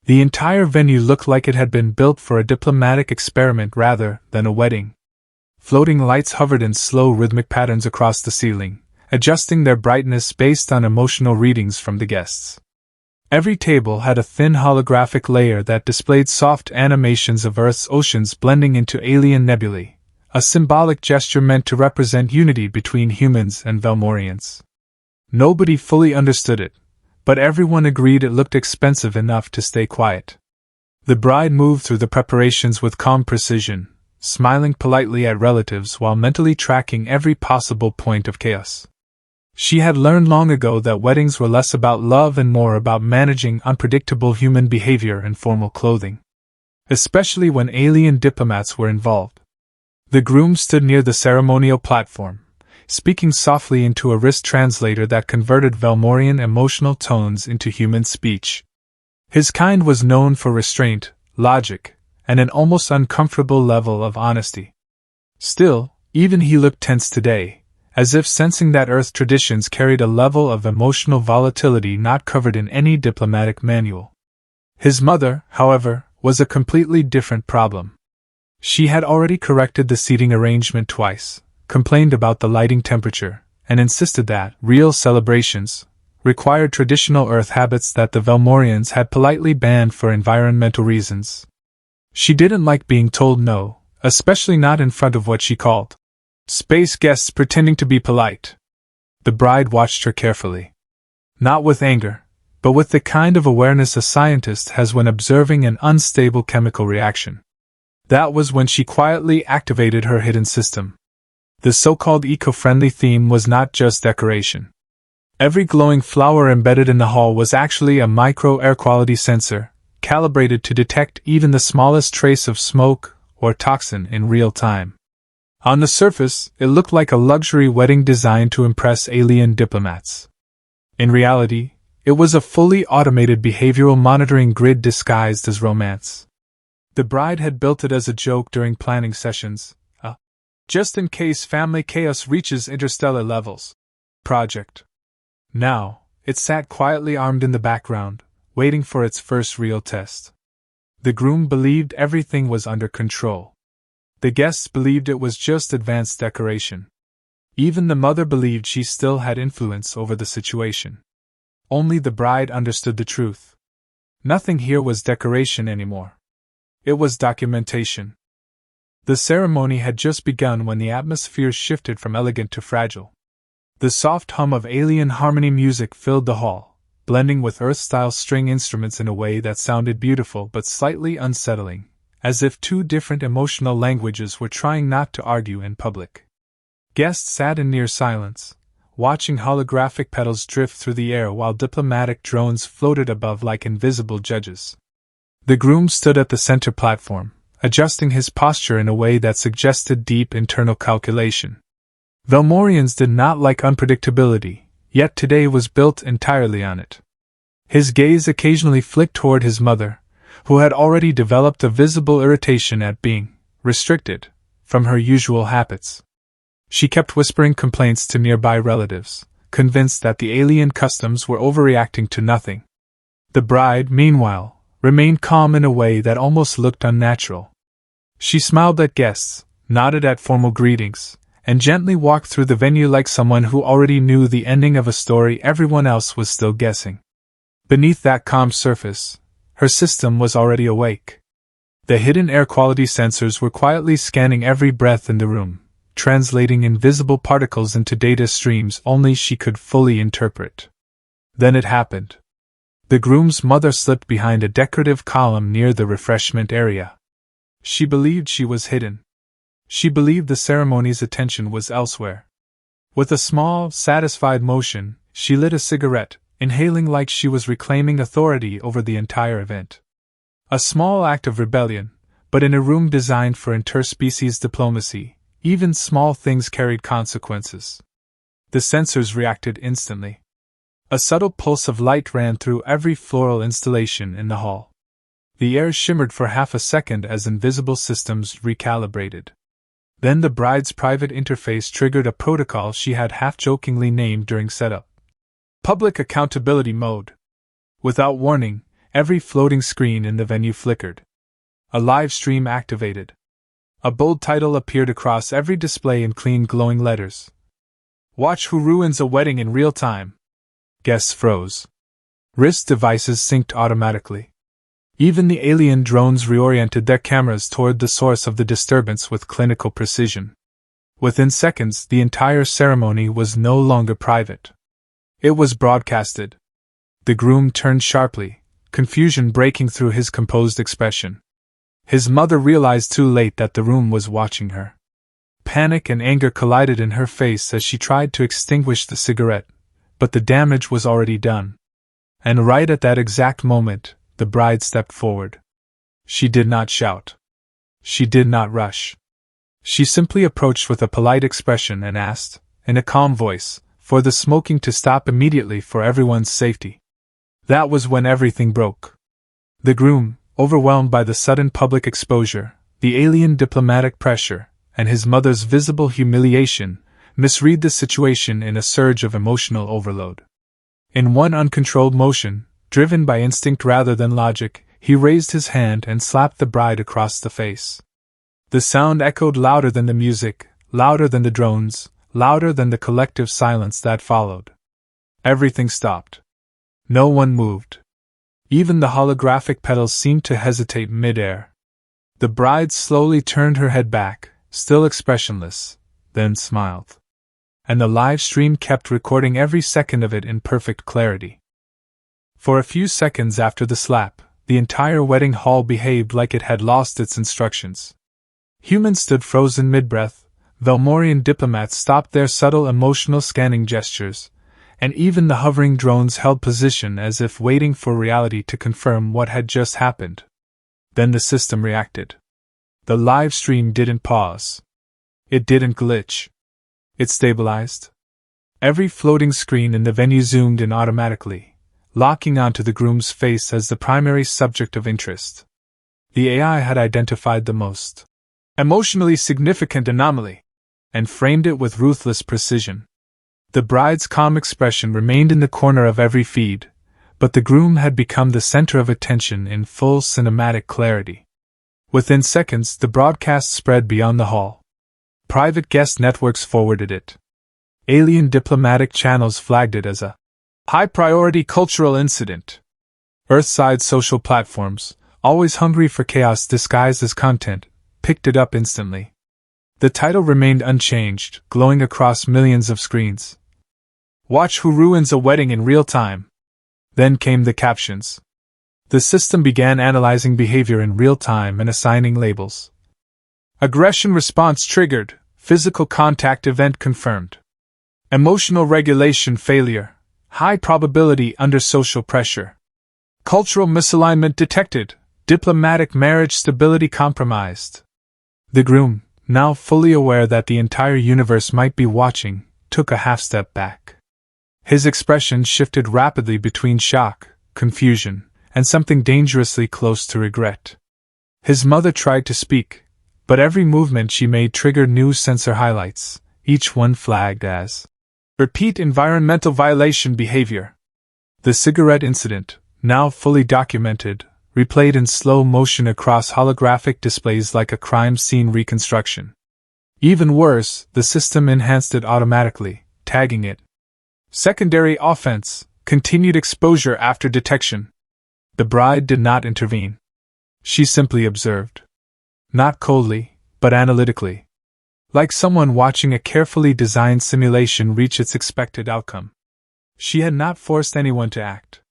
The entire venue looked like it had been built for a diplomatic experiment rather than a wedding. Floating lights hovered in slow rhythmic patterns across the ceiling, adjusting their brightness based on emotional readings from the guests. Every table had a thin holographic layer that displayed soft animations of Earth's oceans blending into alien nebulae, a symbolic gesture meant to represent unity between humans and Velmorians. Nobody fully understood it, but everyone agreed it looked expensive enough to stay quiet. The bride moved through the preparations with calm precision, smiling politely at relatives while mentally tracking every possible point of chaos. She had learned long ago that weddings were less about love and more about managing unpredictable human behavior and formal clothing, especially when alien diplomats were involved. The groom stood near the ceremonial platform, speaking softly into a wrist translator that converted Velmorian emotional tones into human speech. His kind was known for restraint, logic, and an almost uncomfortable level of honesty. Still, even he looked tense today, as if sensing that Earth traditions carried a level of emotional volatility not covered in any diplomatic manual. His mother, however, was a completely different problem. She had already corrected the seating arrangement twice, complained about the lighting temperature, and insisted that real celebrations required traditional Earth habits that the Velmorians had politely banned for environmental reasons. She didn't like being told no, especially not in front of what she called space guests pretending to be polite. The bride watched her carefully. Not with anger, but with the kind of awareness a scientist has when observing an unstable chemical reaction. That was when she quietly activated her hidden system. The so-called eco-friendly theme was not just decoration. Every glowing flower embedded in the hall was actually a micro air quality sensor, calibrated to detect even the smallest trace of smoke or toxin in real time. On the surface, it looked like a luxury wedding designed to impress alien diplomats. In reality, it was a fully automated behavioral monitoring grid disguised as romance. The bride had built it as a joke during planning sessions, just in case family chaos reaches interstellar levels project. Now, it sat quietly armed in the background, waiting for its first real test. The groom believed everything was under control. The guests believed it was just advanced decoration. Even the mother believed she still had influence over the situation. Only the bride understood the truth. Nothing here was decoration anymore. It was documentation. The ceremony had just begun when the atmosphere shifted from elegant to fragile. The soft hum of alien harmony music filled the hall, blending with Earth-style string instruments in a way that sounded beautiful but slightly unsettling, as if two different emotional languages were trying not to argue in public. Guests sat in near silence, watching holographic petals drift through the air while diplomatic drones floated above like invisible judges. The groom stood at the center platform, adjusting his posture in a way that suggested deep internal calculation. Velmorians did not like unpredictability, yet today was built entirely on it. His gaze occasionally flicked toward his mother, who had already developed a visible irritation at being restricted from her usual habits. She kept whispering complaints to nearby relatives, convinced that the alien customs were overreacting to nothing. The bride, meanwhile, remained calm in a way that almost looked unnatural. She smiled at guests, nodded at formal greetings, and gently walked through the venue like someone who already knew the ending of a story everyone else was still guessing. Beneath that calm surface, her system was already awake. The hidden air quality sensors were quietly scanning every breath in the room, translating invisible particles into data streams only she could fully interpret. Then it happened. The groom's mother slipped behind a decorative column near the refreshment area. She believed she was hidden. She believed the ceremony's attention was elsewhere. With a small, satisfied motion, she lit a cigarette, inhaling like she was reclaiming authority over the entire event. A small act of rebellion, but in a room designed for interspecies diplomacy, even small things carried consequences. The sensors reacted instantly. A subtle pulse of light ran through every floral installation in the hall. The air shimmered for half a second as invisible systems recalibrated. Then the bride's private interface triggered a protocol she had half-jokingly named during setup. Public Accountability Mode. Without warning, every floating screen in the venue flickered. A live stream activated. A bold title appeared across every display in clean glowing letters. Watch who ruins a wedding in real time. Guests froze. Wrist devices synced automatically. Even the alien drones reoriented their cameras toward the source of the disturbance with clinical precision. Within seconds, the entire ceremony was no longer private. It was broadcasted. The groom turned sharply, confusion breaking through his composed expression. His mother realized too late that the room was watching her. Panic and anger collided in her face as she tried to extinguish the cigarette, but the damage was already done. And right at that exact moment, the bride stepped forward. She did not shout. She did not rush. She simply approached with a polite expression and asked, in a calm voice, for the smoking to stop immediately for everyone's safety. That was when everything broke. The groom, overwhelmed by the sudden public exposure, the alien diplomatic pressure, and his mother's visible humiliation, misread the situation in a surge of emotional overload. In one uncontrolled motion, driven by instinct rather than logic, he raised his hand and slapped the bride across the face. The sound echoed louder than the music, louder than the drones, louder than the collective silence that followed. Everything stopped. No one moved. Even the holographic petals seemed to hesitate mid-air. The bride slowly turned her head back, still expressionless, then smiled. And the live stream kept recording every second of it in perfect clarity. For a few seconds after the slap, the entire wedding hall behaved like it had lost its instructions. Humans stood frozen mid-breath, Velmorian diplomats stopped their subtle emotional scanning gestures, and even the hovering drones held position as if waiting for reality to confirm what had just happened. Then the system reacted. The live stream didn't pause. It didn't glitch. It stabilized. Every floating screen in the venue zoomed in automatically, locking onto the groom's face as the primary subject of interest. The AI had identified the most emotionally significant anomaly, and framed it with ruthless precision. The bride's calm expression remained in the corner of every feed, but the groom had become the center of attention in full cinematic clarity. Within seconds, the broadcast spread beyond the hall. Private guest networks forwarded it. Alien diplomatic channels flagged it as a high-priority cultural incident. Earthside social platforms, always hungry for chaos disguised as content, picked it up instantly. The title remained unchanged, glowing across millions of screens. Watch who ruins a wedding in real time. Then came the captions. The system began analyzing behavior in real time and assigning labels. Aggression response triggered, physical contact event confirmed. Emotional regulation failure, high probability under social pressure. Cultural misalignment detected, diplomatic marriage stability compromised. The groom, now fully aware that the entire universe might be watching, took a half step back. His expression shifted rapidly between shock, confusion, and something dangerously close to regret. His mother tried to speak, but every movement she made triggered new sensor highlights, each one flagged as repeat environmental violation behavior. The cigarette incident, now fully documented, replayed in slow motion across holographic displays like a crime scene reconstruction. Even worse, the system enhanced it automatically, tagging it secondary offense, continued exposure after detection. The bride did not intervene. She simply observed. Not coldly, but analytically. Like someone watching a carefully designed simulation reach its expected outcome. She had not forced anyone to act.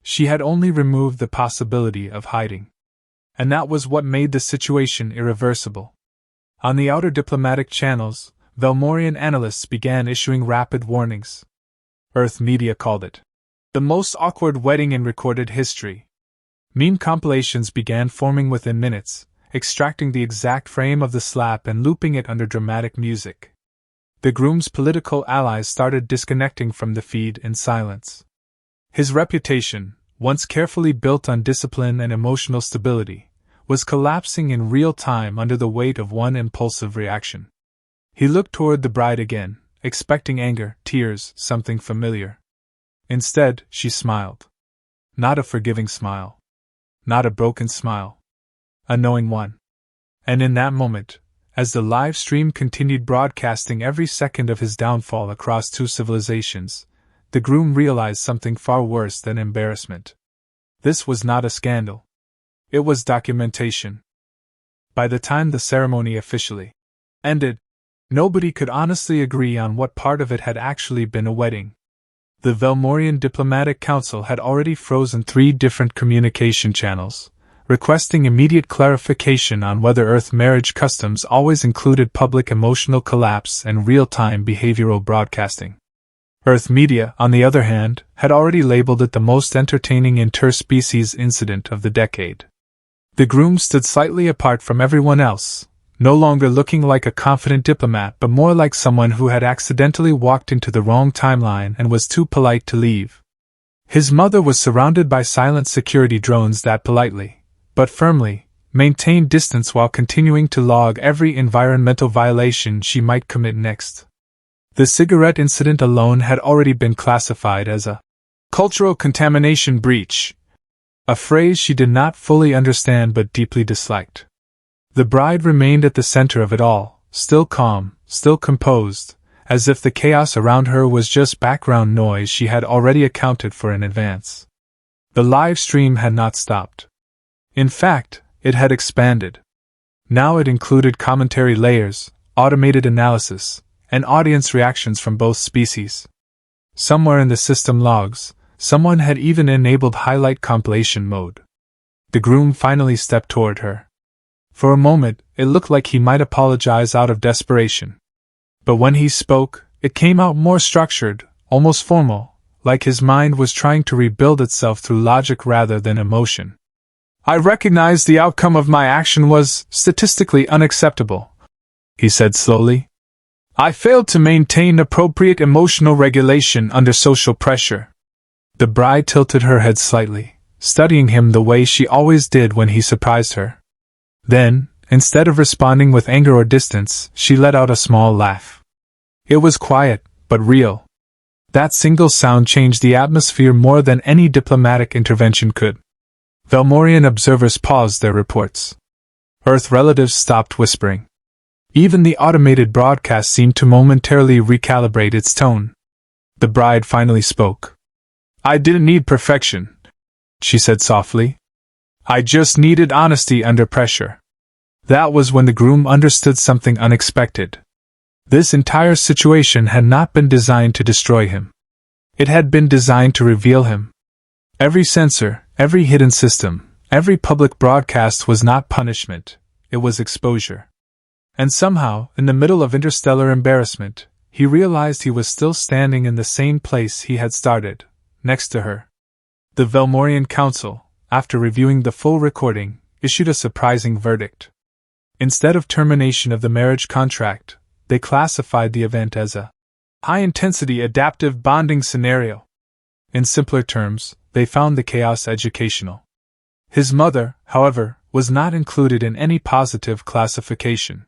She had only removed the possibility of hiding. And that was what made the situation irreversible. On the outer diplomatic channels, Velmorian analysts began issuing rapid warnings. Earth media called it the most awkward wedding in recorded history. Meme compilations began forming within minutes, extracting the exact frame of the slap and looping it under dramatic music. The groom's political allies started disconnecting from the feed in silence. His reputation, once carefully built on discipline and emotional stability, was collapsing in real time under the weight of one impulsive reaction. He looked toward the bride again, expecting anger, tears, something familiar. Instead, she smiled. Not a forgiving smile. not a broken smile. A knowing one. And in that moment, as the live stream continued broadcasting every second of his downfall across two civilizations, the groom realized something far worse than embarrassment. This was not a scandal. It was documentation. By the time the ceremony officially ended, nobody could honestly agree on what part of it had actually been a wedding. The Velmorian Diplomatic Council had already frozen 3 different communication channels, requesting immediate clarification on whether Earth marriage customs always included public emotional collapse and real-time behavioral broadcasting. Earth media, on the other hand, had already labeled it the most entertaining interspecies incident of the decade. The groom stood slightly apart from everyone else, no longer looking like a confident diplomat but more like someone who had accidentally walked into the wrong timeline and was too polite to leave. His mother was surrounded by silent security drones that politely, but firmly, maintained distance while continuing to log every environmental violation she might commit next. The cigarette incident alone had already been classified as a cultural contamination breach, a phrase she did not fully understand but deeply disliked. The bride remained at the center of it all, still calm, still composed, as if the chaos around her was just background noise she had already accounted for in advance. The live stream had not stopped. In fact, it had expanded. Now it included commentary layers, automated analysis, and audience reactions from both species. Somewhere in the system logs, someone had even enabled highlight compilation mode. The groom finally stepped toward her. For a moment, it looked like he might apologize out of desperation. But when he spoke, it came out more structured, almost formal, like his mind was trying to rebuild itself through logic rather than emotion. "I recognize the outcome of my action was statistically unacceptable," he said slowly. "I failed to maintain appropriate emotional regulation under social pressure." The bride tilted her head slightly, studying him the way she always did when he surprised her. Then, instead of responding with anger or distance, she let out a small laugh. It was quiet, but real. That single sound changed the atmosphere more than any diplomatic intervention could. Velmorian observers paused their reports. Earth relatives stopped whispering. Even the automated broadcast seemed to momentarily recalibrate its tone. The bride finally spoke. "I didn't need perfection," she said softly. "I just needed honesty under pressure." That was when the groom understood something unexpected. This entire situation had not been designed to destroy him. It had been designed to reveal him. Every sensor, every hidden system, every public broadcast was not punishment, it was exposure. And somehow, in the middle of interstellar embarrassment, he realized he was still standing in the same place he had started, next to her. The Velmorian Council, after reviewing the full recording, issued a surprising verdict. Instead of termination of the marriage contract, they classified the event as a high-intensity adaptive bonding scenario. In simpler terms, they found the chaos educational. His mother, however, was not included in any positive classification.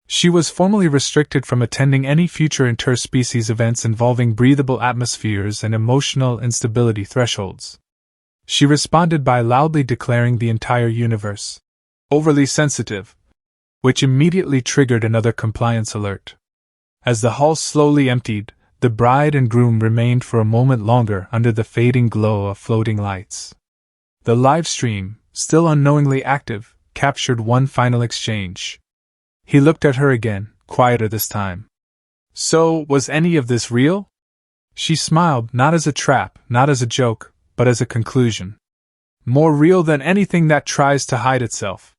She was formally restricted from attending any future interspecies events involving breathable atmospheres and emotional instability thresholds. She responded by loudly declaring the entire universe overly sensitive, which immediately triggered another compliance alert. As the hall slowly emptied, the bride and groom remained for a moment longer under the fading glow of floating lights. The live stream, still unknowingly active, captured one final exchange. He looked at her again, quieter this time. "So, was any of this real?" She smiled, not as a trap, not as a joke, but as a conclusion. "More real than anything that tries to hide itself."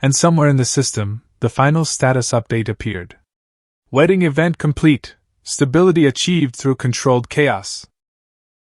And somewhere in the system, the final status update appeared. "Wedding event complete. Stability achieved through controlled chaos."